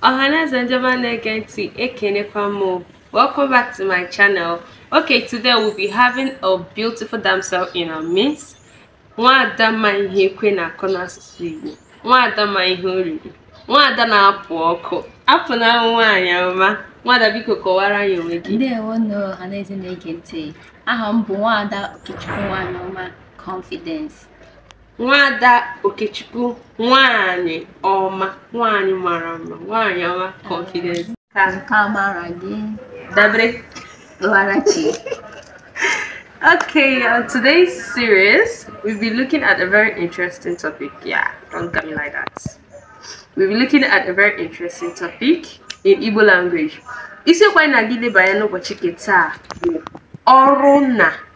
Ohanas and Jamanegenti Ekenefamo. Welcome back to my channel. Okay, today we'll be having a beautiful damsel in our midst. Nwada ma ihe kwe na akona asụsụ Igbo. Nwada ma ihe oriri. Nwada na-apụ ọkụ. Apụ na nwaanyị ọma. Nwada biko kọwara anyị onwe gị. Ndewo no Ohaneze na-ege ntị. Aha m bụ Nwada Okechukwu nwaanyị ọma Confidence. Nwada Okechukwu nwaanyị ọma, nwaanyị mara mma, nwaanyị ọma Confidence. Ka mara gị. Dabre. Warachi. Okay, on today's series, we'll be looking at a very interesting topic. Yeah, don't get me like that. We'll be looking at a very interesting topic in Igbo language. Isiokwu anyị na-agide banye n'ụbọchị taa bụ ọrụ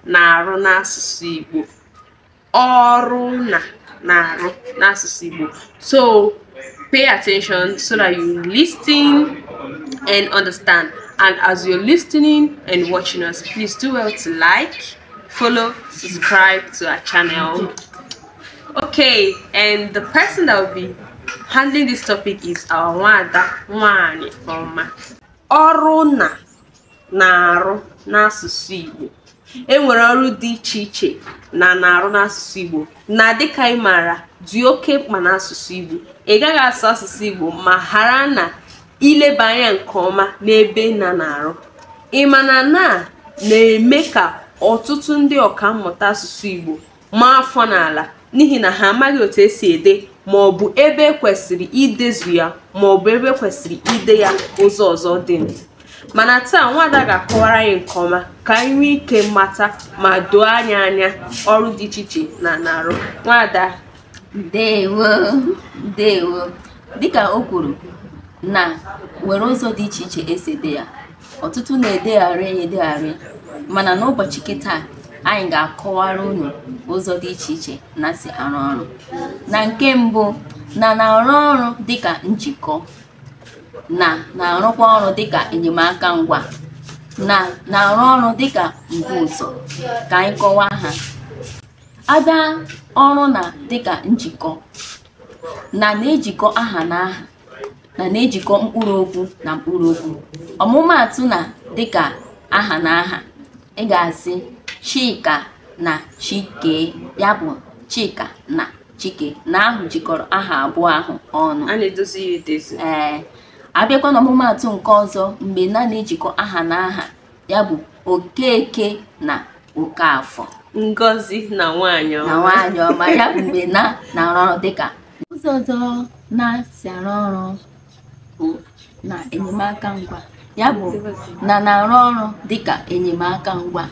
na-arụ n'asụsụ Igbo. Ọrụ na-arụ n'asụsụ Igbo. So, pay attention so that you listen and understand. And as you're listening and watching us, please do well to like, follow, subscribe to our channel. Okay, and the person that will be handling this topic is our Nwada Nwaanyị Ọma. Ọrụ na-arụ n'asụsụ Igbo. Enwere ọrụ dị iche iche na-arụ n'asụsụ Igbo. Na dịka ị maara, dị oke mkpa n'asụsụ Igbo. Ị gaghị asụ asụsụ Igbo ma ghara na ileba anya nke ọma n'ebe na-arụ. Ịmana na-eme ka ọtụtụ ndị ọka mmụta asụsụ Igbo maa afọ n'ala n'ihi na ha amaghị otu esi ede ma ọ bụ ebe kwesịrị idezu ya ma ọ bụ ebe kwesịrị ide ya ụzọ ọzọ dị. Mana taa Nwada ga-akọwara anyị nke ọma ka anyị nwee ike mmata ma doo anya ọrụ dị iche iche na-arụ. Nwada. Ndewo. Dịka o kwuru na nwere ụzọ dị iche iche esi ede ya. Ọtụtụ na-edegharị mana n'ụbọchị kịta anyị ga-akọwara unu ụzọ dị iche iche na si arụ ọrụ. Na nke mbụ na-arụ ọrụ dịka njikọ, na-arụkwa ọrụ dịka enyemaka ngwa, na-arụ ọrụ dịka mbuụzọ. Ka anyị kọwaa ha. Abịa ọrụ na dịka njikọ, na-ejikọ aha na aha, na-ejikọ mkpụrụ okwu na mkpụrụ okwu. Ọmụmaatụ na dịka aha na aha, ị ga-asị Chika na Chike, ya bụ Chika na Chike, na ahụ jikọrọ aha abụọ ahụ ọnụ. A na-edozi ya edozi. Abịakwa n'ọmụmaatụ nke ọzọ mgbe na-ejikọ aha na aha, ya bụ Okeke na Okafọ. Ngozi na nwaanyị ọma, ya bụ mgbe na-arụ ọrụ dịka. Ụzọ ọzọ na-si arụ ọrụ bụ na enyemaka ngwa, ya bụ na-arụ ọrụ dịka enyemaka ngwa.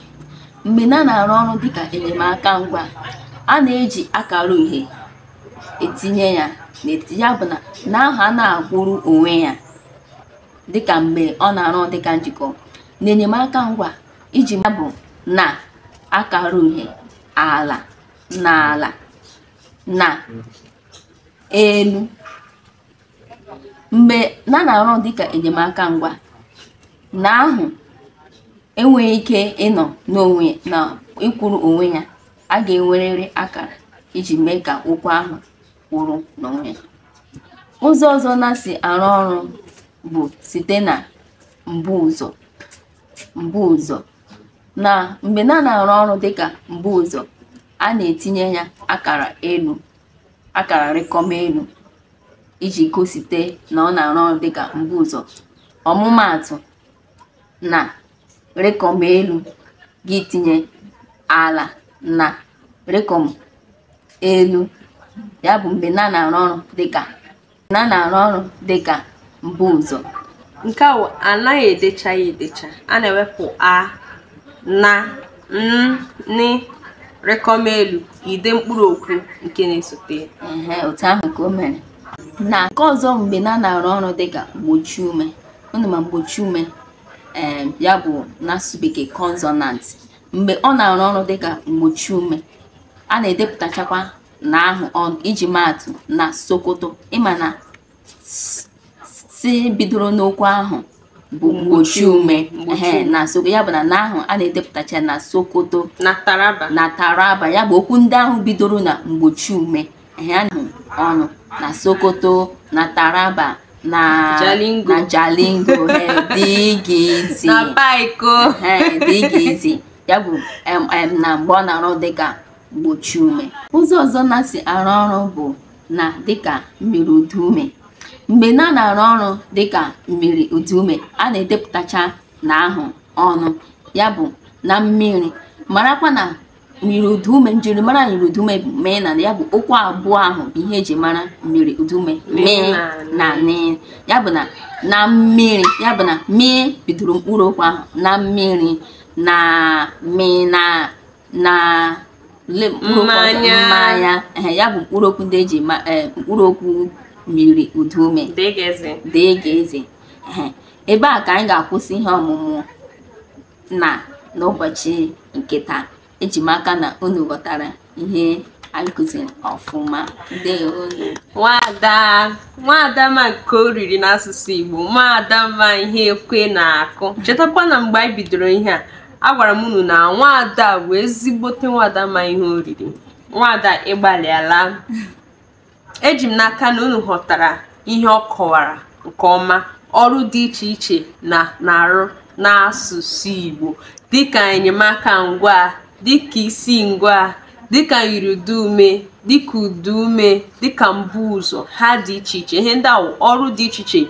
Mgbe na-arụ ọrụ dịka enyemaka ngwa, a na-eji akara uhie etinye ya n'etiti, ya bụ na ahụ a na-agwụrụ onwe ya dịka mgbe ọ na-arụ dịka njikọ. Na enyemaka ngwa iji ya bụ na akara uhie ala na elu. Mgbe na-arụ dịka enyemaka ngwa, na ahụ enweghị ike ịnọ n'onwe na ịkwụrụ onwe ya, a ga-enwerịrị akara iji mee ka okwu ahụ kwụrụ n'onwe ya. Ụzọ ọzọ na-si arụ ọrụ bụ site na mbuụzọ. Na mgbe na-arụ ọrụ dịka mbuụzọ, a na-etinye ya akara elu, akara rịkọm elu iji gosite na ọ na-arụ ọrụ dịka mbuụzọ. Ọmụmaatụ na rịkọm elu gị tinye ala na rịkọm elu, ya bụ mgbe na-arụ ọrụ dịka mbuụzọ. Nke a anaghị edecha ya edecha, a na-ewepụ a na n rịkọm elu ide mkpụrụ okwu nke na-esote. Otu ahụ ka o mere. Na nke ọzọ mgbe na-arụ ọrụ dịka mgbochi ume. Unu ma mgbochi ume, ya bụ n'asụsụ Bekee consonant. Mgbe ọ na-arụ ọrụ dịka mgbochi ume, a na-edepụtachakwa na ahụ ọnụ iji maatụ na Sokoto. Ịma na si bidoro n'okwu ahụ bụ mgbochi ume na Sokoto, ya bụ na ahụ a na-edepụtacha na Sokoto na Taraba, ya bụ okwu ndị ahụ bidoro na mgbochi ume ọnụ na Sokoto na Taraba na Jalingo. na Jalingo dịgịzi Na Paiko. dịgịzi ya bụ na mgbe ọ na-arụ dịka mgbochi ume. Ụzọ ọzọ na-si arụ ọrụ bụ na dịka mmiri udu ume. Mgbe na-arụ ọrụ dịka mmiri udu ume, a na-edepụtacha na ahụ ọnụ ya bụ na mmiri. Marakwa na mmiri udu ume, njirimara mmiri udu ume mee na ya bụ okwu abụọ ahụ bụ ihe eji mara mmiri udu ume, mee na ni. Ya bụ na mmiri, ya bụ na mee bidoro mkpụrụ okwu ahụ na mmiri, na mi na mmanya. Ya bụ mkpụrụ okwu ndị eji mkpụrụ okwu mmiri udu ume dịgịzi. Ebe a ka anyị ga-akwụsị ihe ọmụmụ n'ụbọchị nke taa. Eji m aka na unu ghọtara ihe anyị kụziri ọfụma. Nwada ma nke o riri n'asụsụ Igbo, nwada ma ihe ekwe na-akụ. Chetakwa na mgbe anyị bidoro ihe a, agwara m unu na nwada bụ ezigbote nwada ma ihe o riri. Nwada ịgbalịala. Eji m n'aka na unu ghọtara ihe ọ kọwara nke ọma, ọrụ dị iche iche na-arụ n'asụsụ Igbo, dịka enyemaka ngwa, dịka isi ngwa, dịka yiri udu ume, dịka udu ume, dịka mbụ ụzọ. Ha dị iche iche. Ihe ndị ahụ ọrụ dị iche iche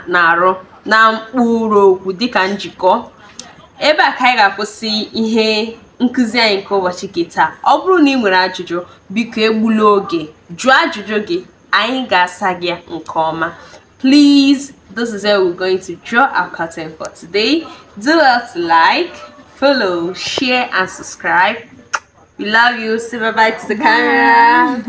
na-arụ na mkpụrụ okwu dịka njikọ. Ebe a ka anyị ga-akwụsị ihe nkụzi anyị nke ụbọchị nke taa. Ọ bụrụ na ị nwere ajụjụ, biko egbula oge, jụọ ajụjụ gị, anyị ga-asa gị nke ọma. Please, this is where we're going to draw our curtain for today. Do well to like, follow, share, and subscribe. We love you. Say bye-bye to the camera.